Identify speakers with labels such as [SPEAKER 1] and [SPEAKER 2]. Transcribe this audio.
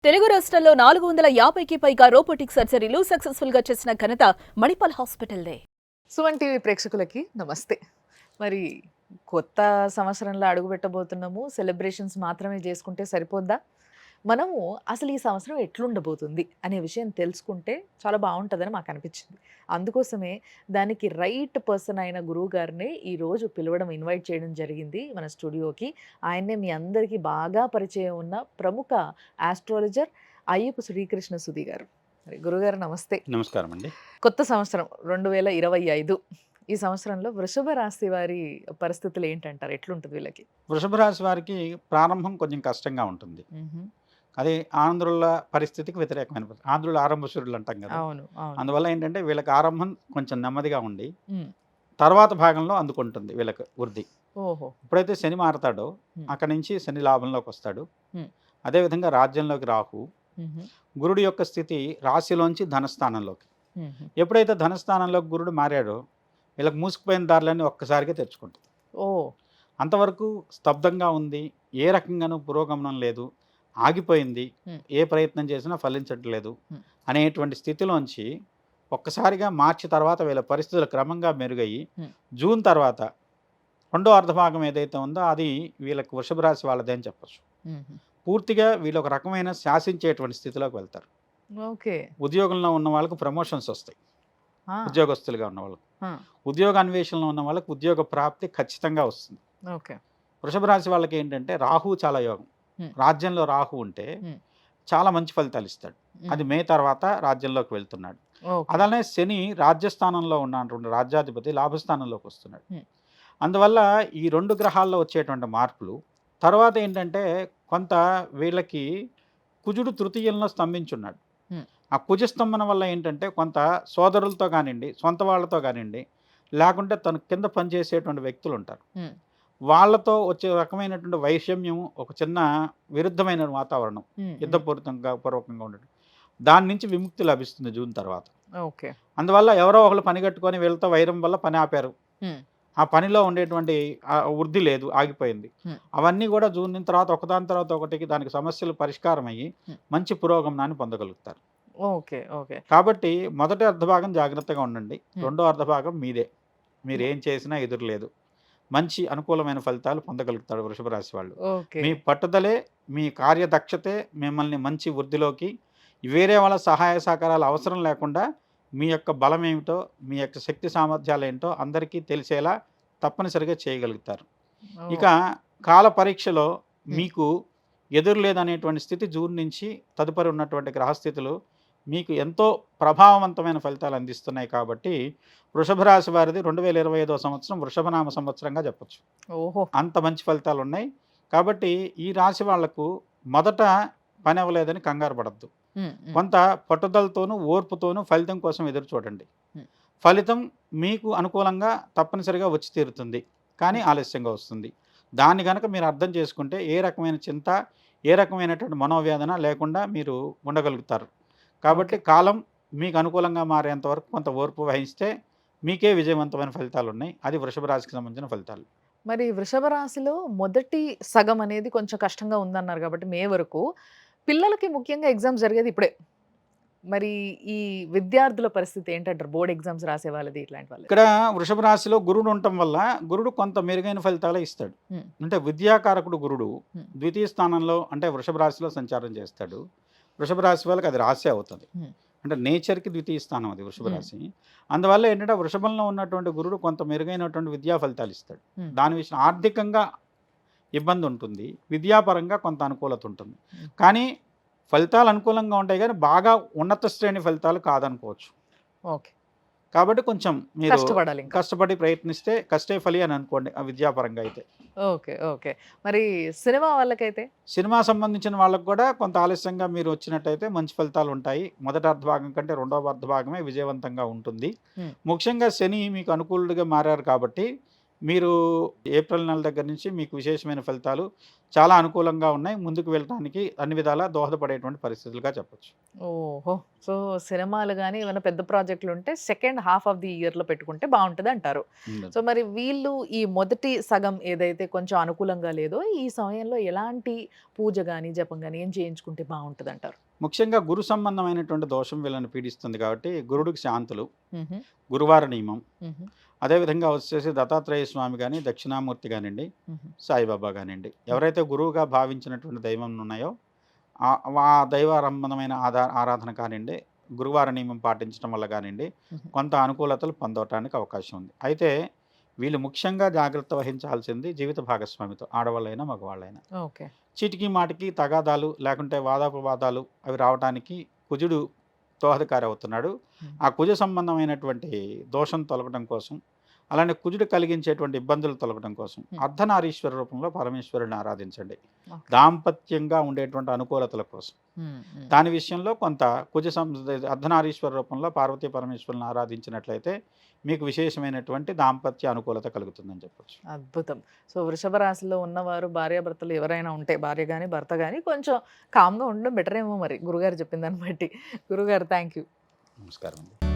[SPEAKER 1] తెలుగు రాష్ట్రాల్లో 450కి పైగా రోబోటిక్ సర్జరీలు సక్సెస్ఫుల్ గా చేసిన ఘనత మణిపాల్ హాస్పిటల్దే.
[SPEAKER 2] సుమన్ టీవీ ప్రేక్షకులకి నమస్తే. మరి కొత్త సంవత్సరంలో అడుగుపెట్టబోతున్నాము. సెలబ్రేషన్స్ మాత్రమే చేసుకుంటే సరిపోద్దా? మనము అసలు ఈ సంవత్సరం ఎట్లుండబోతుంది అనే విషయం తెలుసుకుంటే చాలా బావుంటదని మాకనిపించింది. అందుకోసమే దానికి రైట్ పర్సన్ అయిన గురువు గారినే ఈరోజు పిలవడం, ఇన్వైట్ చేయడం జరిగింది మన స్టూడియోకి. ఆయన్నే మీ అందరికీ బాగా పరిచయం ఉన్న ప్రముఖ ఆస్ట్రాలజర్ అయ్యపు శ్రీకృష్ణ సుధి గారు. మరి గురుగారు నమస్తే.
[SPEAKER 3] నమస్కారం అండి.
[SPEAKER 2] కొత్త సంవత్సరం 2025. ఈ సంవత్సరంలో వృషభ రాశి వారి పరిస్థితులు ఏంటంటారు? ఎట్లుంటది వీళ్ళకి?
[SPEAKER 3] వృషభ రాశి వారికి ప్రారంభం కొంచెం కష్టంగా ఉంటుంది.
[SPEAKER 2] హుహు.
[SPEAKER 3] అది ఆంధ్రుల పరిస్థితికి వ్యతిరేకమైన పరిస్థితి. ఆంధ్రులు ఆరంభశూరులు అంటాం కదా!
[SPEAKER 2] అవును. అవును.
[SPEAKER 3] అందువల్ల ఏంటంటే వీళ్ళకి ఆరంభం కొంచెం నెమ్మదిగా ఉండి,
[SPEAKER 2] హ్మ్.
[SPEAKER 3] తర్వాత భాగంలో అందుకుంటుంది వీళ్ళకి వృద్ధి.
[SPEAKER 2] ఓహో!
[SPEAKER 3] ఎప్పుడైతే శని మారతాడో
[SPEAKER 2] హ్మ్.
[SPEAKER 3] అక్కడి నుంచి శని లాభంలోకి వస్తాడు.
[SPEAKER 2] హ్మ్.
[SPEAKER 3] అదేవిధంగా రాజ్యంలోకి రాహు,
[SPEAKER 2] హుహు.
[SPEAKER 3] గురుడు యొక్క స్థితి రాశిలోంచి ధనస్థానంలోకి.
[SPEAKER 2] హుహు.
[SPEAKER 3] ఎప్పుడైతే ధనస్థానంలోకి గురుడు మారాడో వీళ్ళకి మూసుకుపోయిన దారులన్నీ ఒక్కసారిగా తెరుచుకుంటాయి.
[SPEAKER 2] ఓహ్!
[SPEAKER 3] అంతవరకు స్తబ్దంగా ఉంది. ఏ రకంగానూ పురోగమనం లేదు. ఆగిపోయింది.
[SPEAKER 2] హ్మ్.
[SPEAKER 3] ఏ ప్రయత్నం చేసినా ఫలించట్లేదు
[SPEAKER 2] హ్మ్.
[SPEAKER 3] అనేటువంటి స్థితిలోంచి ఒక్కసారిగా మార్చి తర్వాత వీళ్ళ పరిస్థితులు క్రమంగా మెరుగయ్యి
[SPEAKER 2] హ్మ్.
[SPEAKER 3] జూన్ తర్వాత రెండో అర్ధభాగం ఏదైతే ఉందో అది వీళ్ళకి వృషభ రాశి వాళ్ళదే అని చెప్పొచ్చు.
[SPEAKER 2] హుహు.
[SPEAKER 3] పూర్తిగా వీళ్ళు ఒక రకమైన శాసించేటువంటి స్థితిలోకి వెళ్తారు.
[SPEAKER 2] ఓకే.
[SPEAKER 3] ఉద్యోగంలో ఉన్న వాళ్ళకి ప్రమోషన్స్ వస్తాయి.
[SPEAKER 2] ఆ!
[SPEAKER 3] ఉద్యోగస్తులుగా ఉన్న వాళ్ళకి.
[SPEAKER 2] ఆ!
[SPEAKER 3] ఉద్యోగ అన్వేషణలో ఉన్న వాళ్ళకి ఉద్యోగ ప్రాప్తి ఖచ్చితంగా వస్తుంది.
[SPEAKER 2] ఓకే.
[SPEAKER 3] వృషభ రాశి వాళ్ళకి ఏంటంటే రాహు చాలా యోగం.
[SPEAKER 2] హ్మ్.
[SPEAKER 3] రాజ్యంలో రాహు ఉంటే
[SPEAKER 2] హ్మ్.
[SPEAKER 3] చాలా మంచి ఫలితాలు ఇస్తాడు.
[SPEAKER 2] హ్మ్.
[SPEAKER 3] అది మే తర్వాత రాజ్యంలోకి వెళ్తున్నాడు.
[SPEAKER 2] ఓకే.
[SPEAKER 3] అలానే శని రాజ్యస్థానంలో ఉన్నటువంటి రాజ్యాధిపతి లాభస్థానంలోకి వస్తున్నాడు.
[SPEAKER 2] హ్మ్.
[SPEAKER 3] అందువల్ల ఈ 2 గ్రహాల్లో వచ్చేటువంటి మార్పులు తర్వాత ఏంటంటే కొంత వీళ్ళకి కుజుడు తృతీయంలో స్తంభించున్నాడు.
[SPEAKER 2] హ్మ్.
[SPEAKER 3] ఆ కుజ స్తంభన వల్ల ఏంటంటే కొంత సోదరులతో కానివ్వండి, సొంత వాళ్ళతో కానివ్వండి, లేకుంటే తన కింద పనిచేసేటువంటి వ్యక్తులు ఉంటారు.
[SPEAKER 2] హ్మ్.
[SPEAKER 3] వాళ్ళతో వచ్చే రకమైనటువంటి వైషమ్యం, ఒక చిన్న విరుద్ధమైన వాతావరణం,
[SPEAKER 2] హ్మ్. హ్మ్.
[SPEAKER 3] పూర్వకంగా ఉండడం. దాని నుంచి విముక్తి లభిస్తుంది జూన్ తర్వాత.
[SPEAKER 2] ఓకే.
[SPEAKER 3] అందువల్ల ఎవరో ఒకళ్ళు పని కట్టుకొని వీళ్ళతో వైరం వల్ల పని ఆపారు.
[SPEAKER 2] హ్మ్.
[SPEAKER 3] ఆ పనిలో ఉండేటువంటి వృద్ధి లేదు, ఆగిపోయింది.
[SPEAKER 2] హ్మ్.
[SPEAKER 3] అవన్నీ కూడా జూన్ తర్వాత ఒకదాని తర్వాత ఒకటికి దానికి సమస్యలు పరిష్కారం అయ్యి
[SPEAKER 2] హ్మ్.
[SPEAKER 3] మంచి పురోగమనాన్ని పొందగలుగుతారు.
[SPEAKER 2] ఓకే. ఓకే.
[SPEAKER 3] కాబట్టి మొదటి అర్ధభాగం జాగ్రత్తగా ఉండండి.
[SPEAKER 2] హ్మ్.
[SPEAKER 3] రెండో అర్ధభాగం మీదే. మీరేం చేసినా ఎదురులేదు. మంచి అనుకూలమైన ఫలితాలు పొందగలుగుతాడు వృషభ రాశి వాళ్ళు.
[SPEAKER 2] ఓకే.
[SPEAKER 3] మీ పట్టుదలే, మీ కార్యదక్షతే మిమ్మల్ని మంచి వృద్ధిలోకి, వేరే వాళ్ళ సహాయ సహకారాలు అవసరం లేకుండా మీ యొక్క బలమేమిటో, మీ యొక్క శక్తి సామర్థ్యాలేంటో అందరికీ తెలిసేలా తప్పనిసరిగా చేయగలుగుతారు.
[SPEAKER 2] ఓహ్!
[SPEAKER 3] ఇక కాల పరీక్షలో
[SPEAKER 2] హ్మ్.
[SPEAKER 3] మీకు ఎదురులేదనేటువంటి స్థితి జూన్ నుంచి తదుపరి ఉన్నటువంటి గ్రహస్థితులు మీకు ఎంతో ప్రభావవంతమైన ఫలితాలు అందిస్తున్నాయి కాబట్టి వృషభ రాశి వారిది 2025 సంవత్సరం వృషభనామ సంవత్సరంగా చెప్పొచ్చు.
[SPEAKER 2] ఓహో!
[SPEAKER 3] అంత మంచి ఫలితాలున్నాయి. కాబట్టి ఈ రాశి వాళ్లకు మొదట పని అవ్వలేదని కంగారు పడొద్దు.
[SPEAKER 2] హ్మ్. హ్మ్.
[SPEAKER 3] కొంత పట్టుదలతోనూ, ఓర్పుతోనూ ఫలితం కోసం ఎదురు చూడండి.
[SPEAKER 2] హ్మ్.
[SPEAKER 3] ఫలితం మీకు అనుకూలంగా తప్పనిసరిగా వచ్చి తీరుతుంది. కానీ
[SPEAKER 2] హ్మ్.
[SPEAKER 3] ఆలస్యంగా వస్తుంది. దాన్ని గనక మీరు అర్థం చేసుకుంటే ఏ రకమైన చింత, ఏ రకమైనటువంటి మనోవేదన లేకుండా మీరు ఉండగలుగుతారు. కాబట్టి
[SPEAKER 2] ఓకే.
[SPEAKER 3] కాలం మీకు అనుకూలంగా మారేంత వరకు కొంత ఓర్పు వహిస్తే మీకే విజయవంతమైన ఫలితాలున్నాయి. అది వృషభ రాశికి సంబంధించిన ఫలితాలు.
[SPEAKER 2] మరి వృషభ రాశిలో మొదటి సగం అనేది కొంచెం కష్టంగా ఉందన్నారు కాబట్టి మే వరకు. పిల్లలకి ముఖ్యంగా ఎగ్జామ్స్ జరిగేది ఇప్పుడే. మరి ఈ విద్యార్థుల పరిస్థితి ఏంటంటారు? బోర్డ్ ఎగ్జామ్స్ రాసే వాళ్ళది ఇట్లాంటి వాళ్ళది.
[SPEAKER 3] ఇక్కడ వృషభ రాశిలో గురుడు ఉండటం వల్ల గురుడు కొంత మెరుగైన ఫలితాలే ఇస్తాడు.
[SPEAKER 2] హ్మ్.
[SPEAKER 3] అంటే విద్యాకారకుడు గురుడు
[SPEAKER 2] హ్మ్.
[SPEAKER 3] ద్వితీయ స్థానంలో అంటే వృషభ రాశిలో సంచారం చేస్తాడు. వృషభ రాశి వాళ్ళకి అది రాశి అవుతుంది.
[SPEAKER 2] హ్మ్.
[SPEAKER 3] అంటే నేచర్‌కి ద్వితీయ స్థానం అది వృషభ
[SPEAKER 2] హ్మ్.
[SPEAKER 3] రాశి. అందువల్ల ఏంటంటే వృషభంలో ఉన్నటువంటి గురుడు కొంత మెరుగైనటువంటి విద్యా ఫలితాలు ఇస్తాడు.
[SPEAKER 2] హ్మ్.
[SPEAKER 3] దాని విషయం ఆర్థికంగా ఇబ్బంది ఉంటుంది. విద్యాపరంగా కొంత అనుకూలత ఉంటుంది.
[SPEAKER 2] హ్మ్.
[SPEAKER 3] కానీ ఫలితాలు అనుకూలంగా ఉంటాయి గానీ బాగా ఉన్నత శ్రేణి ఫలితాలు కాదనుకోవచ్చు.
[SPEAKER 2] ఓకే.
[SPEAKER 3] కాబట్టి కొంచెం మీరు
[SPEAKER 2] కష్టపడాలింక.
[SPEAKER 3] కష్టపడి ప్రయత్నిస్తే కష్టే ఫలి అని అనుకోండి ఆ విద్యాపరంగా అయితే.
[SPEAKER 2] ఓకే. ఓకే. మరి సినిమా వాళ్ళకైతే?
[SPEAKER 3] సినిమా సంబంధించిన వాళ్ళకి కూడా కొంత ఆలస్యంగా మీరు వచ్చినట్టయితే మంచి ఫలితాలు ఉంటాయి. మొదటి అర్ధభాగం కంటే రెండవ అర్ధభాగమే విజయవంతంగా ఉంటుంది.
[SPEAKER 2] హ్మ్.
[SPEAKER 3] ముఖ్యంగా శని మీకు అనుకూలుడిగా మారారు కాబట్టి మీరు ఏప్రిల్ నెల దగ్గర నుంచి మీకు విశేషమైన ఫలితాలు చాలా అనుకూలంగా ఉన్నాయి. ముందుకు వెళ్ళటానికి అన్ని విధాలా దోహదపడేటువంటి పరిస్థితులుగా చెప్పొచ్చు.
[SPEAKER 2] ఓహో! సో, సినిమాలు గాని, ఏమైనా పెద్ద ప్రాజెక్టులు ఉంటే సెకండ్ హాఫ్ ఆఫ్ ది ఇయర్‌లో పెట్టుకుంటే బావుంటదంటారు.
[SPEAKER 3] ఉండదు.
[SPEAKER 2] సో, మరి వీళ్ళు ఈ మొదటి సగం ఏదైతే కొంచెం అనుకూలంగా లేదో, ఈ సమయంలో ఎలాంటి పూజ గాని, జపం గాని ఏం చేయించుకుంటే బావుంటదంటారు?
[SPEAKER 3] ముఖ్యంగా గురు సంబంధమైనటువంటి దోషం వీళ్ళని పీడిస్తుంది కాబట్టి గురుడికి శాంతులు,
[SPEAKER 2] హుహు.
[SPEAKER 3] గురువార నియమం,
[SPEAKER 2] హుహు.
[SPEAKER 3] అదేవిధంగా వచ్చేసి దత్తాత్రేయ స్వామి గాని, దక్షిణామూర్తి గానియండి,
[SPEAKER 2] హుహు.
[SPEAKER 3] సాయిబాబా గానియండి. ఎవరైతే గురువుగా భావించినటువంటి దైవం ఉన్నాయో ఆ దైవ సంబంధమైన ఆరాధన కానియండి, గురువార నియమం పాటించడం వల్ల కానియండి,
[SPEAKER 2] హుహు.
[SPEAKER 3] కొంత అనుకూలతలు పొందటానికి అవకాశం ఉంది. అయితే వీళ్ళు ముఖ్యంగా జాగ్రత్త వహించాల్సింది జీవిత భాగస్వామితో, ఆడవాళ్ళైనా, మగవాళ్ళైనా.
[SPEAKER 2] ఓకే.
[SPEAKER 3] చీటికి మాటికి తగాదాలు లేకుంటే వాదాపవాదాలు అవి రావటానికి కుజుడు దోహదకారి అవుతున్నాడు.
[SPEAKER 2] హ్మ్.
[SPEAKER 3] ఆ కుజ సంబంధమైనటువంటి దోషం తొలగడం కోసం, అలానే కుజుడు కలిగించేటువంటి ఇబ్బందులు తొలగడం కోసం
[SPEAKER 2] హ్మ్.
[SPEAKER 3] అర్ధనారీశ్వర రూపంలో పరమేశ్వరుని ఆరాధించండి.
[SPEAKER 2] ఓకే.
[SPEAKER 3] దాంపత్యంగా ఉండేటువంటి అనుకూలతల కోసం.
[SPEAKER 2] హ్మ్. హ్మ్.
[SPEAKER 3] దాని విషయంలో కొంత అర్ధనారీశ్వర రూపంలో పార్వతీ పరమేశ్వరులను ఆరాధించినట్లయితే మీకు విశేషమైనటువంటి దాంపత్య అనుకూలత కలుగుతుందని చెప్పొచ్చు.
[SPEAKER 2] అద్భుతం. సో, వృషభ రాశిలో ఉన్నవారు భార్యాభర్తలు ఎవరైనా ఉంటే భార్య గాని, భర్త గాని కొంచెం కామ్‌గా ఉండడం బెటర్ ఏమో మరి గురుగారు చెప్పిన దాన్ని బట్టి. గురుగారు థాంక్ యూ.
[SPEAKER 3] నమస్కారం అండి.